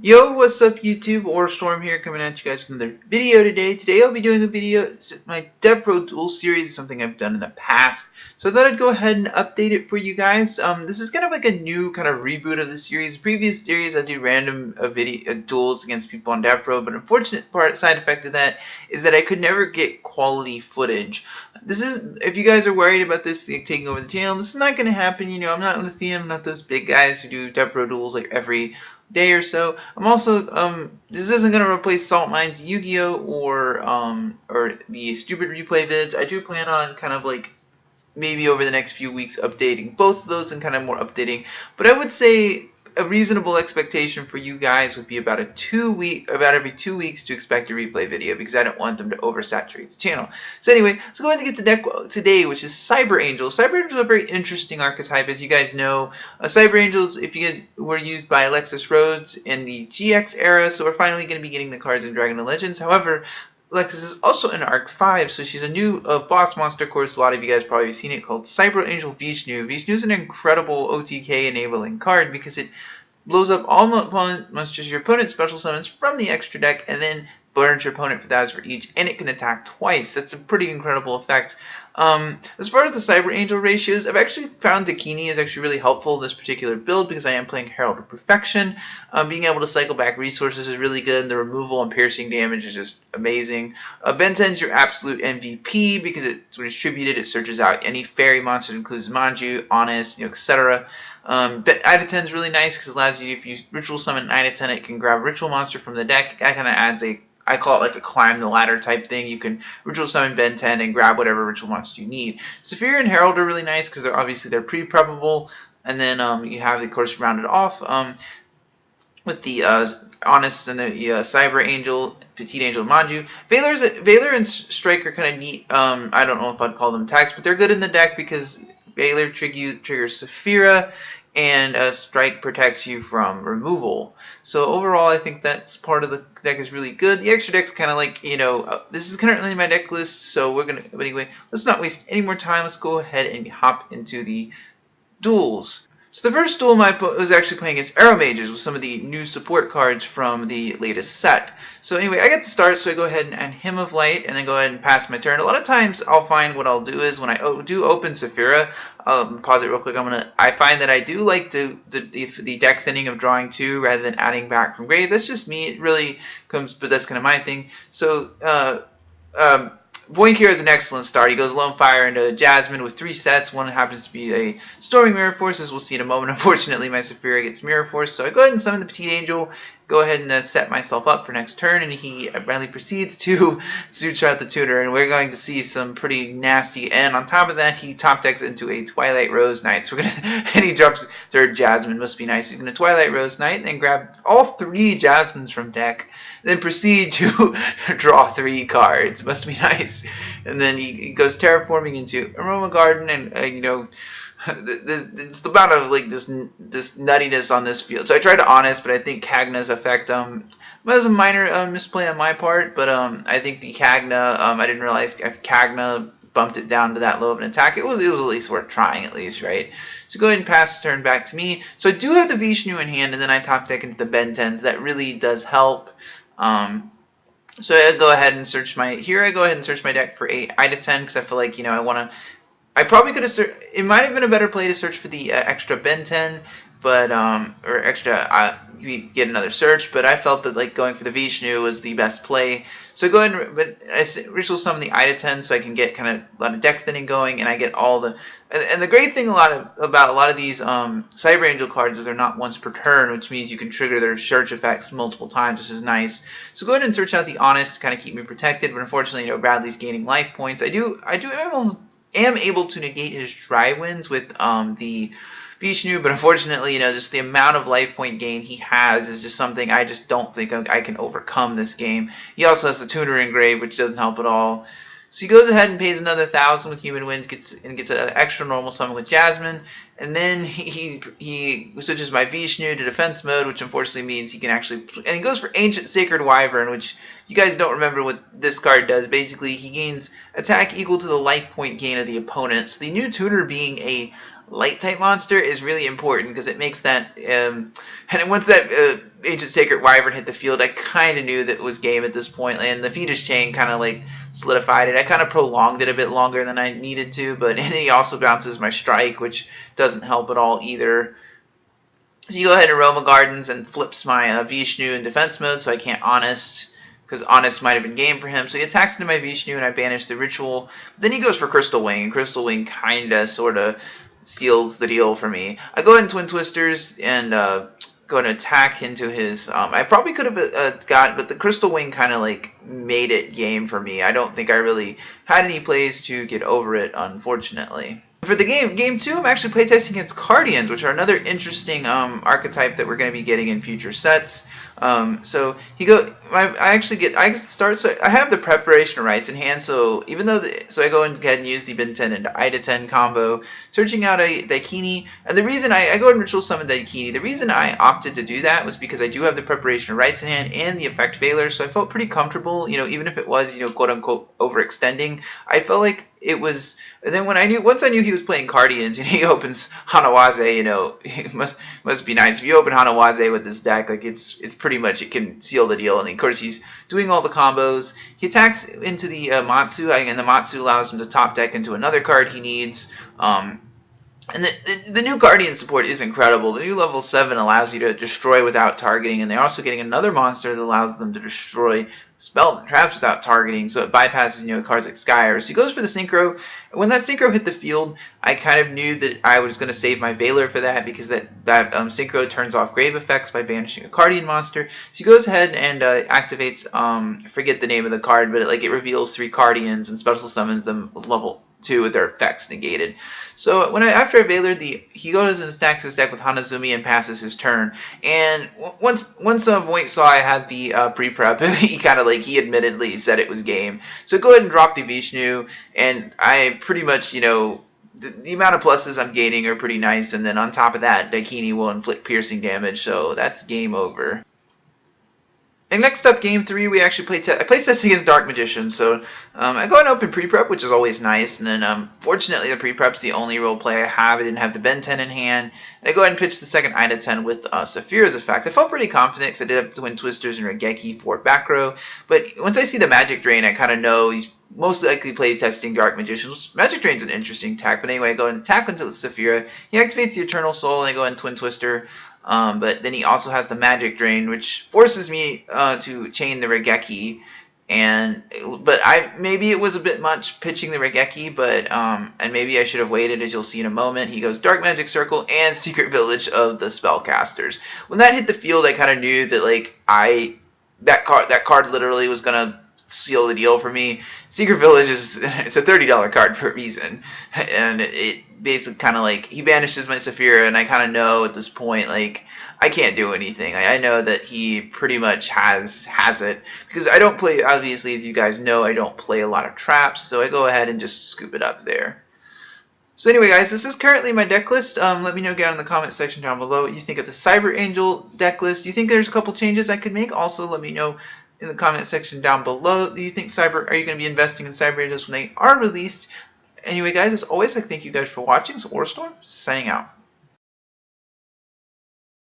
Yo, what's up YouTube? Or Storm here coming at you guys with another video today. Today I'll be doing a video, it's my Devpro Duels series, is something I've done in the past. So I thought I'd go ahead and update it for you guys. This is kind of like a new kind of reboot of the series. The previous series I do random duels against people on Devpro, but unfortunate side effect of that is that I could never get quality footage. This is, if you guys are worried about this taking over the channel, this is not going to happen. You know, I'm not Lithium, I'm not those big guys who do Devpro Duels like every day or so. I'm also this isn't gonna replace Salt Mine's Yu-Gi-Oh or the stupid replay vids. I do plan on kind of like maybe over the next few weeks updating both of those and kind of more updating. But I would say a reasonable expectation for you guys would be about every 2 weeks to expect a replay video, because I don't want them to oversaturate the channel. So anyway, let's go ahead and get to deck today, which is Cyber Angel. Cyber Angel is a very interesting archetype, as you guys know. Cyber Angels, if you guys were used by Alexis Rhodes in the GX era, so we're finally going to be getting the cards in Dragon and Legends. However, Alexis is also in Arc 5, so she's a new boss monster course. A lot of you guys probably have seen it, called Cyber Angel Vishnu. Vishnu is an incredible OTK enabling card because it blows up all monsters your opponent special summons from the extra deck and then burns your opponent for that for each, and it can attack twice. That's a pretty incredible effect. As far as the Cyber Angel ratios, I've actually found Dakini is actually really helpful in this particular build because I am playing Herald of Perfection. Being able to cycle back resources is really good, and the removal and piercing damage is just amazing. Ben 10 is your absolute MVP because it's distributed. It searches out any fairy monster, includes Manju, Honest, etc. Ida 10 is really nice because it allows you, if you ritual summon an Ida 10, it can grab ritual monster from the deck. That kind of adds I call it like a climb the ladder type thing. You can ritual summon Ben 10 and grab whatever ritual monster you need. Saphira and Herald are really nice because they're pre-preppable, and then you have the course rounded off with the Honest and the Cyber Angel, Petite Angel, Manju. Valor and Strike are kind of neat. I don't know if I'd call them tags, but they're good in the deck because Valor triggers Saphira, and Strike protects you from removal. So overall, I think that's part of the deck is really good. The extra deck's kind of like, this is currently in my deck list, so but anyway, let's not waste any more time. Let's go ahead and hop into the duels. So the first duel I was actually playing against Arrow Mages with some of the new support cards from the latest set. So anyway, I get to start, so I go ahead and Hymn of Light, and then go ahead and pass my turn. A lot of times I'll find what I'll do is when I do open Saphira, pause it real quick, I find that I do like the deck thinning of drawing 2 rather than adding back from grave. That's just me. It really comes, but that's kind of my thing. So Voinkir is an excellent start. He goes Lone Fire into Jasmine with 3 sets. One happens to be a Storming Mirror Force, as we'll see in a moment. Unfortunately, my Saphira gets Mirror Force, so I go ahead and summon the Petite Angel, go ahead and set myself up for next turn, and he apparently proceeds to Suture the Tutor, and we're going to see some pretty nasty, and on top of that, he top decks into a Twilight Rose Knight. So we're gonna, and he drops third Jasmine, must be nice. He's going to Twilight Rose Knight, and then grab all 3 Jasmines from deck, then proceed to draw 3 cards. Must be nice. And then he goes Terraforming into Aroma Garden, and it's the amount of like this nuttiness on this field. So I tried to Honest, but I think Kagna's effect was a minor misplay on my part. But I think the Kagna, I didn't realize Kagna bumped it down to that low of an attack. It was at least worth trying, at least, right? So go ahead and pass the turn back to me. So I do have the Vishnu in hand, and then I top deck into the Ben 10s. That really does help. So I go ahead and search my deck for a Ida 10 because I feel like I probably could have it might have been a better play to search for the extra Ben 10, but or extra you get another search, but I felt that like going for the Vishnu was the best play. So go ahead I ritual summon the Ida 10 so I can get kind of a lot of deck thinning going, and I get all the and the great thing about a lot of these Cyber Angel cards is they're not once per turn, which means you can trigger their search effects multiple times, which is nice. So go ahead and search out the Honest to kind of keep me protected, but unfortunately, Bradley's gaining life points. I am able to negate his dry winds with the Vishnu, but unfortunately, just the amount of life point gain he has is just something I just don't think I can overcome this game. He also has the Tutor Engrave, which doesn't help at all. So he goes ahead and pays another 1,000 with Human Winds, gets an extra normal summon with Jasmine, and then he switches my Vishnu to defense mode, which unfortunately means he can actually, and he goes for Ancient Sacred Wyvern, which you guys don't remember what this card does. Basically, he gains attack equal to the life point gain of the opponent. So the new tutor being a light type monster is really important because it makes that. And once that Ancient Sacred Wyvern hit the field, I kind of knew that it was game at this point, and the Fetus Chain kind of like solidified it. I kind of prolonged it a bit longer than I needed to, but and he also bounces my strike, which doesn't help at all either. So you go ahead and Roma Gardens and flips my Vishnu in defense mode, so I can't Honest, because Honest might have been game for him. So he attacks into my Vishnu, and I banish the Ritual. But then he goes for Crystal Wing, and Crystal Wing kind of, sort of seals the deal for me. I go ahead and Twin Twisters and go and attack into his... I probably could have but the Crystal Wing kind of like made it game for me. I don't think I really had any plays to get over it, unfortunately. For the game 2, I'm actually playtesting against Cardians, which are another interesting archetype that we're going to be getting in future sets. So I start. So I have the Preparation of Rites in hand. So even though I go ahead and use the Ben 10 into Ida 10 combo, searching out a Daikini. And the reason I go ahead and ritual summon Daikini, the reason I opted to do that was because I do have the Preparation of Rites in hand and the Effect Failure. So I felt pretty comfortable. Even if it was quote unquote overextending, I felt like it was. And then once I knew he was playing Cardians, he opens Hanawaze, it must be nice. If you open Hanawaze with this deck, like it's pretty much, it can seal the deal. And of course he's doing all the combos. He attacks into the Matsu, and the Matsu allows him to top deck into another card he needs. And the new Guardian support is incredible. The new level 7 allows you to destroy without targeting, and they're also getting another monster that allows them to destroy spells and traps without targeting, so it bypasses cards like Skyr. So he goes for the Synchro. When that Synchro hit the field, I kind of knew that I was going to save my Veiler for that, because that Synchro turns off grave effects by banishing a Guardian monster. So he goes ahead and activates, I forget the name of the card, but it reveals 3 Guardians and special summons them with level 2 with their effects negated. So after I Veilered, he goes and stacks his deck with Hanazumi and passes his turn. And once Voint saw I had the pre-prep, he admittedly said it was game. So go ahead and drop the Vishnu, and I pretty much, the amount of pluses I'm gaining are pretty nice, and then on top of that, Daikini will inflict piercing damage, so that's game over. And next up, game 3, we actually play test against Dark Magician. So I go and open pre-prep, which is always nice. And then fortunately, the pre-prep's the only role play I have. I didn't have the Ben 10 in hand. And I go ahead and pitch the second Ida 10 with Saphira's effect. I felt pretty confident because I did have Twin Twisters and Regeki for back row. But once I see the Magic Drain, I kind of know he's most likely play testing Dark Magicians. Magic Drain's an interesting tech. But anyway, I go and attack into Saphira. He activates the Eternal Soul, and I go and Twin Twister. But then he also has the Magic Drain, which forces me to chain the Regeki, but maybe it was a bit much pitching the Regeki, but and maybe I should have waited, as you'll see in a moment. He goes Dark Magic Circle and Secret Village of the Spellcasters. When that hit the field, I kind of knew that that card literally was gonna seal the deal for me. Secret Village it's a $30 card for a reason, and it basically kind of he banishes my Saphira, and I kind of know at this point I can't do anything. I know that he pretty much has it, because I don't play, obviously, as you guys know, I don't play a lot of traps, so I go ahead and just scoop it up there. So anyway, guys, this is currently my deck list. Let me know down in the comment section down below what you think of the Cyber Angel deck list. Do you think there's a couple changes I could make? Also, let me know in the comment section down below. Do you think are you going to be investing in Cyber Angels when they are released? Anyway, guys, as always, I thank you guys for watching. So, Orstorm, signing out.